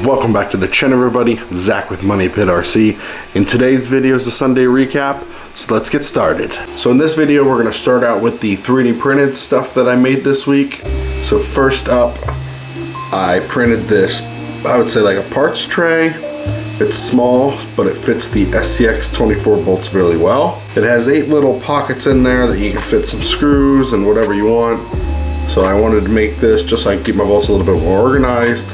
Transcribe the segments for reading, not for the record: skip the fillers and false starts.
Welcome back to the channel, everybody. Zach with Money Pit RC. In today's video is the Sunday recap, so let's get started. So in this video, we're gonna start out with the 3D printed stuff that I made this week. So first up, I printed this, I would say like a parts tray. It's small, but it fits the SCX 24 bolts really well. It has 8 little pockets in there that you can fit some screws and whatever you want. So I wanted to make this just so I can keep my bolts a little bit more organized.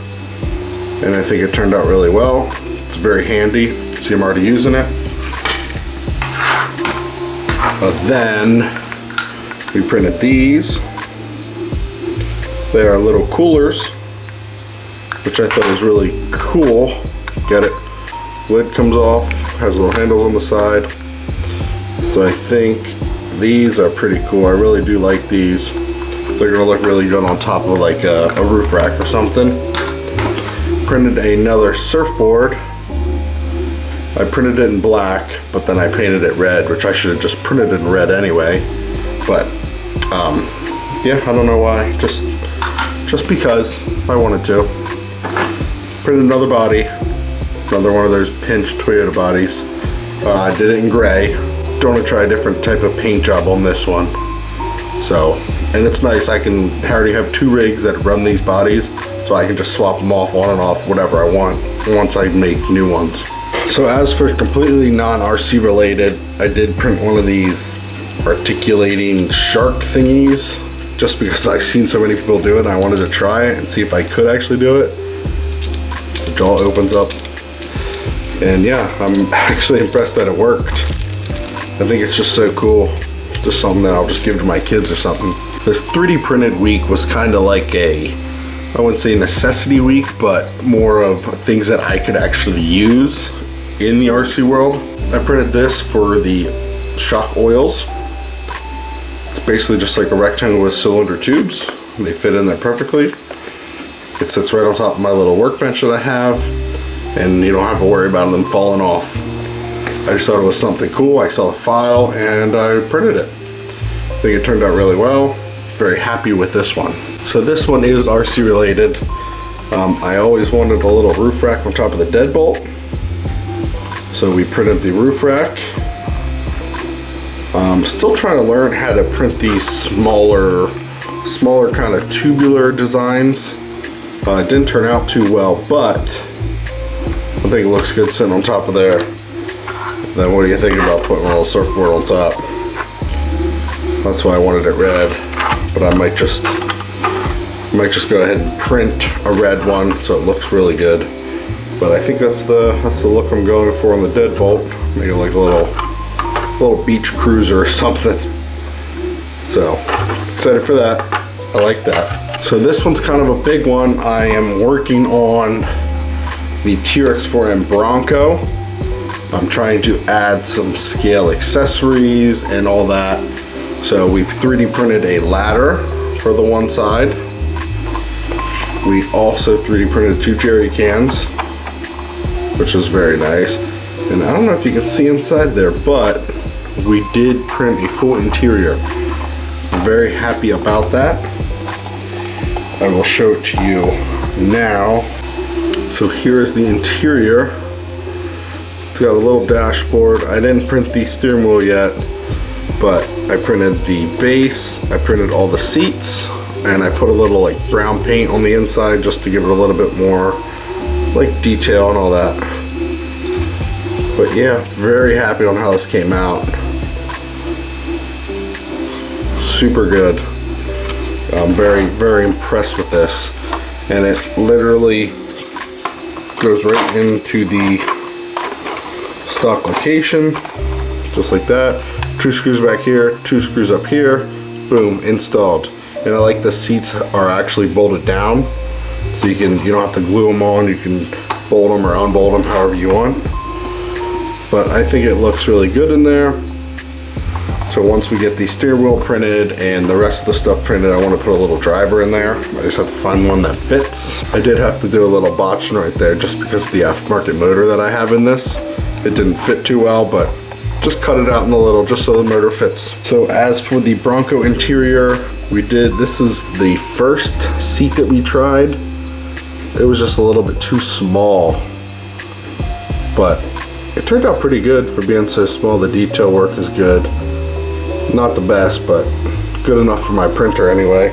And I think it turned out really well. It's very handy. You can see I'm already using it. Then we printed these. They are little coolers, which I thought was really cool. Get it? Lid comes off, has little handles on the side. So I think these are pretty cool. I really do like these. They're gonna look really good on top of like a roof rack or something. Printed another surfboard. I printed it in black, but then I painted it red, which I should have just printed it in red anyway. But yeah, I don't know why. Just because I wanted to. Printed another body, another one of those pinched Toyota bodies. I did it in gray. Don't want to try a different type of paint job on this one. So, and it's nice. I already have 2 rigs that run these bodies. So I can just swap them off on and off whatever I want once I make new ones. So as for completely non-RC related, I did print one of these articulating shark thingies just because I've seen so many people do it and I wanted to try it and see if I could actually do it. The jaw opens up. And yeah, I'm actually impressed that it worked. I think it's just so cool. Just something that I'll just give to my kids or something. This 3D printed week was kind of like I wouldn't say necessity week, but more of things that I could actually use in the RC world. I printed this for the shock oils. It's basically just like a rectangle with cylinder tubes. They fit in there perfectly. It sits right on top of my little workbench that I have, and you don't have to worry about them falling off. I just thought it was something cool. I saw the file and I printed it. I think it turned out really well. Very happy with this one. So this one is RC related. I always wanted a little roof rack on top of the deadbolt. So we printed the roof rack. Still trying to learn how to print these smaller kind of tubular designs. It didn't turn out too well, but I think it looks good sitting on top of there. Then what do you think about putting a little surfboard on top? That's why I wanted it red, but I might just go ahead and print a red one so it looks really good. But I think that's the look I'm going for on the deadbolt. Maybe like a little beach cruiser or something. So excited for that. I like that. So this one's kind of a big one. I am working on the TRX4M Bronco. I'm trying to add some scale accessories and all that. So we've 3D printed a ladder for the one side. We also 3D printed 2 jerry cans, which is very nice. And I don't know if you can see inside there, but we did print a full interior. I'm very happy about that. I will show it to you now. So here is the interior. It's got a little dashboard. I didn't print the steering wheel yet, but I printed the base, I printed all the seats, and I put a little like brown paint on the inside just to give it a little bit more like detail and all that. But yeah, very happy on how this came out. Super good. I'm very impressed with this. And it literally goes right into the stock location, just like that. 2 screws back here, 2 screws up here, boom, installed. And I like the seats are actually bolted down, so you don't have to glue them on. You can bolt them or unbolt them however you want. But I think it looks really good in there. So once we get the steering wheel printed and the rest of the stuff printed, I want to put a little driver in there. I just have to find one that fits. I did have to do a little botching right there just because of the aftermarket motor that I have in this. It didn't fit too well, but just cut it out in a little just so the motor fits. So as for the Bronco interior, this is the first seat that we tried. It was just a little bit too small, but it turned out pretty good for being so small. The detail work is good. Not the best, but good enough for my printer anyway.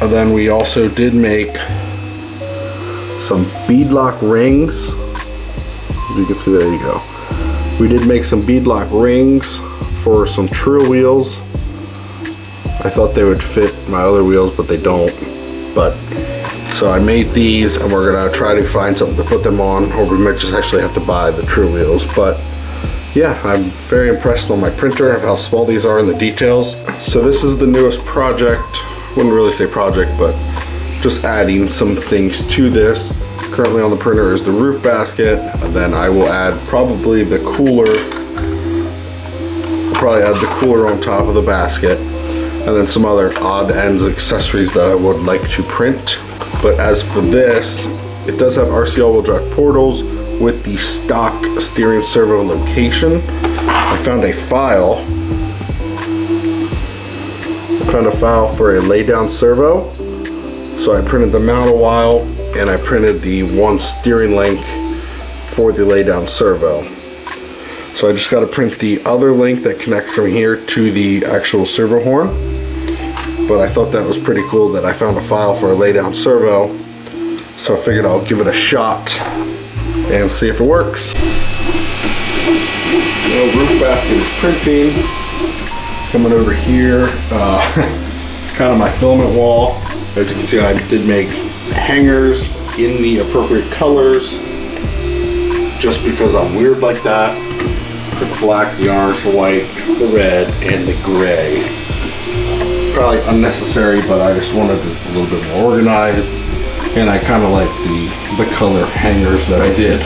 And then we also did make some beadlock rings. You can see, there you go. We did make some beadlock rings for some trail wheels. I thought they would fit my other wheels, but they don't. But so I made these, and we're gonna try to find something to put them on, or we might just actually have to buy the trail wheels. But yeah, I'm very impressed on my printer of how small these are in the details. So this is the newest project. Wouldn't really say project, but just adding some things to this. Currently on the printer is the roof basket, and then I will add probably the cooler. I'll probably add the cooler on top of the basket, and then some other odd ends accessories that I would like to print. But as for this, it does have RC all-wheel drive portals with the stock steering servo location. I found a file. For a Laydown Servo. So I printed the mount a while, and I printed the one steering link for the Laydown Servo. So I just got to print the other link that connects from here to the actual servo horn. But I thought that was pretty cool that I found a file for a Laydown Servo. So I figured I'll give it a shot and see if it works. The roof basket is printing. Coming over here, kind of my filament wall. As you can see, I did make hangers in the appropriate colors, just because I'm weird like that. For the black, the orange, the white, the red, and the gray. Probably unnecessary, but I just wanted it a little bit more organized, and I kind of like the color hangers that I did.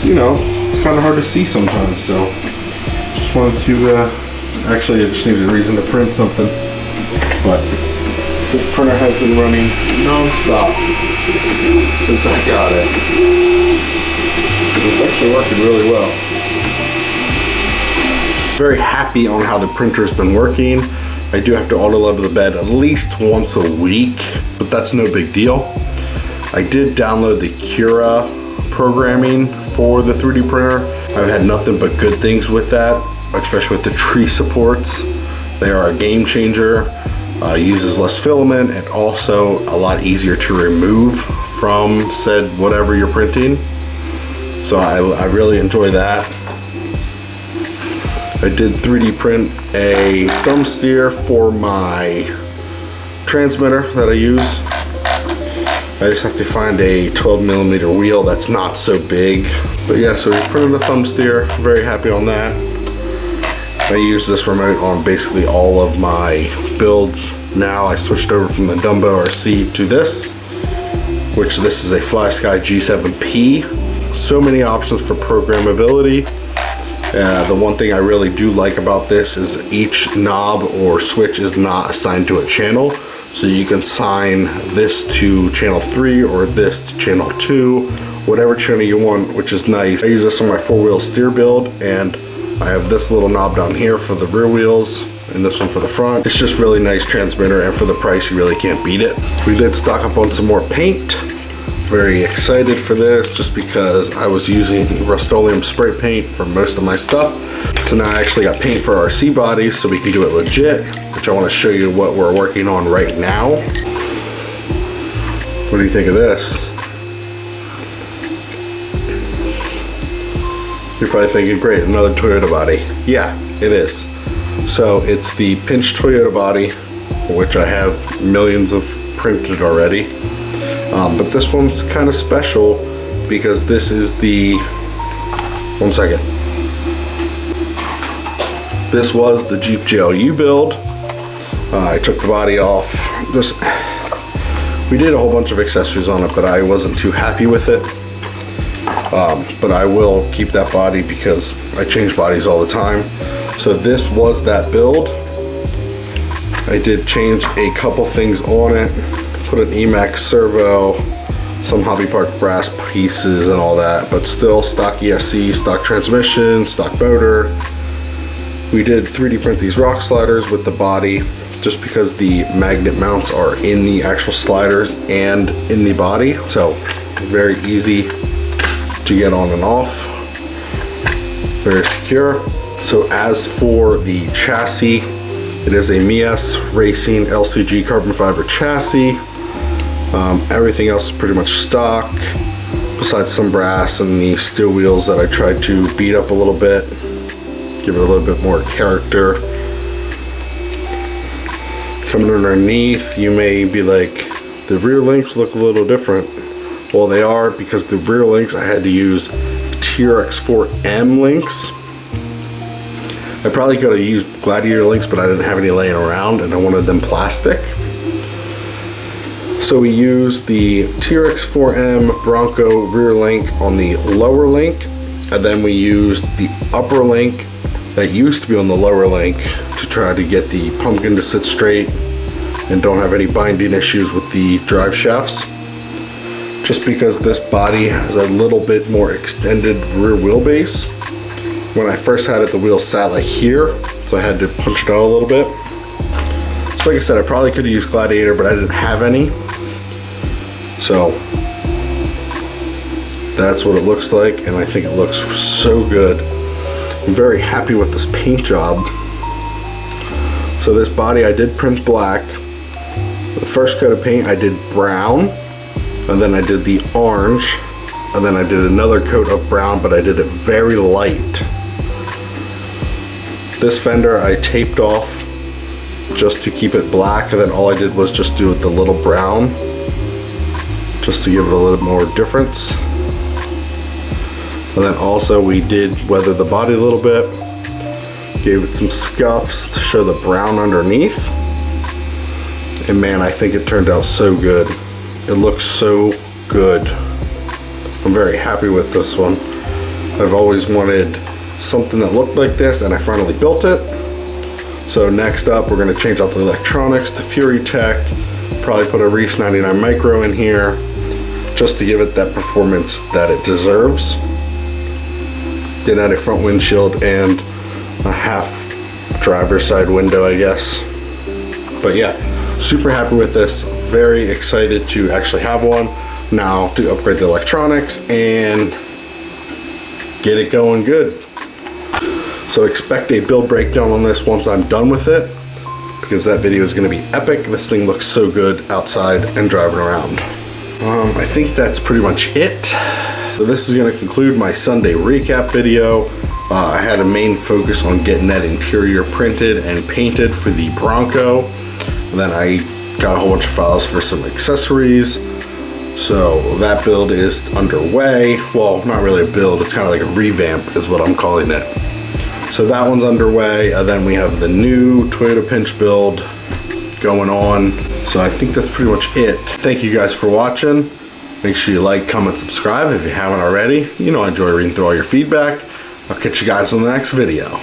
You know, it's kind of hard to see sometimes, so just wanted to. Actually, I just needed a reason to print something, but this printer has been running non-stop since I got it. It's actually working really well. Very happy on how the printer's been working. I do have to auto level the bed at least once a week, but that's no big deal. I did download the Cura programming for the 3D printer. I've had nothing but good things with that, especially with the tree supports. They are a game changer. Uses less filament, and also a lot easier to remove from said whatever you're printing. So I really enjoy that. I did 3D print a thumb steer for my transmitter that I use. I just have to find a 12mm wheel that's not so big. But yeah, so we printed the thumb steer. Very happy on that. I use this remote on basically all of my builds. Now I switched over from the Dumbo RC to this, which this is a FlySky G7P. So many options for programmability. The one thing I really do like about this is each knob or switch is not assigned to a channel. So you can assign this to channel 3 or this to channel 2, whatever channel you want, which is nice. I use this on my 4-wheel steer build, and I have this little knob down here for the rear wheels and this one for the front. It's just really nice transmitter, and for the price you really can't beat it. We did stock up on some more paint. Very excited for this just because I was using Rust-Oleum spray paint for most of my stuff. So now I actually got paint for RC bodies so we can do it legit, which I want to show you what we're working on right now. What do you think of this? You're probably thinking, great, another Toyota body. Yeah, it is. So it's the pinched Toyota body, which I have millions of printed already. But this one's kind of special because this is the, one second. This was the Jeep GLU build. I took the body off. We did a whole bunch of accessories on it, but I wasn't too happy with it. But I will keep that body because I change bodies all the time. So this was that build. I did change a couple things on it. Put an Emax servo, some Hobby Park brass pieces and all that, but still stock ESC, stock transmission, stock motor. We did 3D print these rock sliders with the body just because the magnet mounts are in the actual sliders and in the body, so very easy to get on and off, very secure. So as for the chassis, it is a Mies Racing LCG carbon fiber chassis. Everything else is pretty much stock, besides some brass and the steel wheels that I tried to beat up a little bit, give it a little bit more character. Coming underneath, you may be like, the rear links look a little different. Well, they are, because the rear links I had to use TRX4M links. I probably could have used Gladiator links, but I didn't have any laying around and I wanted them plastic. So we used the TRX4M Bronco rear link on the lower link, and then we used the upper link that used to be on the lower link to try to get the pumpkin to sit straight and don't have any binding issues with the drive shafts. Just because this body has a little bit more extended rear wheelbase. When I first had it, the wheel sat like here, so I had to punch it out a little bit. So like I said, I probably could have used Gladiator, but I didn't have any. So that's what it looks like, and I think it looks so good. I'm very happy with this paint job. So this body I did print black. The first coat of paint I did brown, and then I did the orange, and then I did another coat of brown, but I did it very light. This fender I taped off just to keep it black, and then all I did was just do the little brown, just to give it a little more difference. And then also we did weather the body a little bit, gave it some scuffs to show the brown underneath. And man, I think it turned out so good. It looks so good. I'm very happy with this one. I've always wanted something that looked like this, and I finally built it. So next up, we're gonna change out the electronics to Fury Tech, probably put a Reese 99 Micro in here, just to give it that performance that it deserves. Then add a front windshield and a half driver's side window, I guess. But yeah, super happy with this. Very excited to actually have one now to upgrade the electronics and get it going good. So expect a build breakdown on this once I'm done with it, because that video is going to be epic. This thing looks so good outside and driving around. I think that's pretty much it. So this is going to conclude my Sunday recap video. I had a main focus on getting that interior printed and painted for the Bronco. And then I got a whole bunch of files for some accessories. So that build is underway. Well, not really a build, it's kind of like a revamp is what I'm calling it. So that one's underway, and then we have the new Toyota Pinch build going on. So I think that's pretty much it. Thank you guys for watching. Make sure you like, comment, subscribe if you haven't already. You know I enjoy reading through all your feedback. I'll catch you guys on the next video.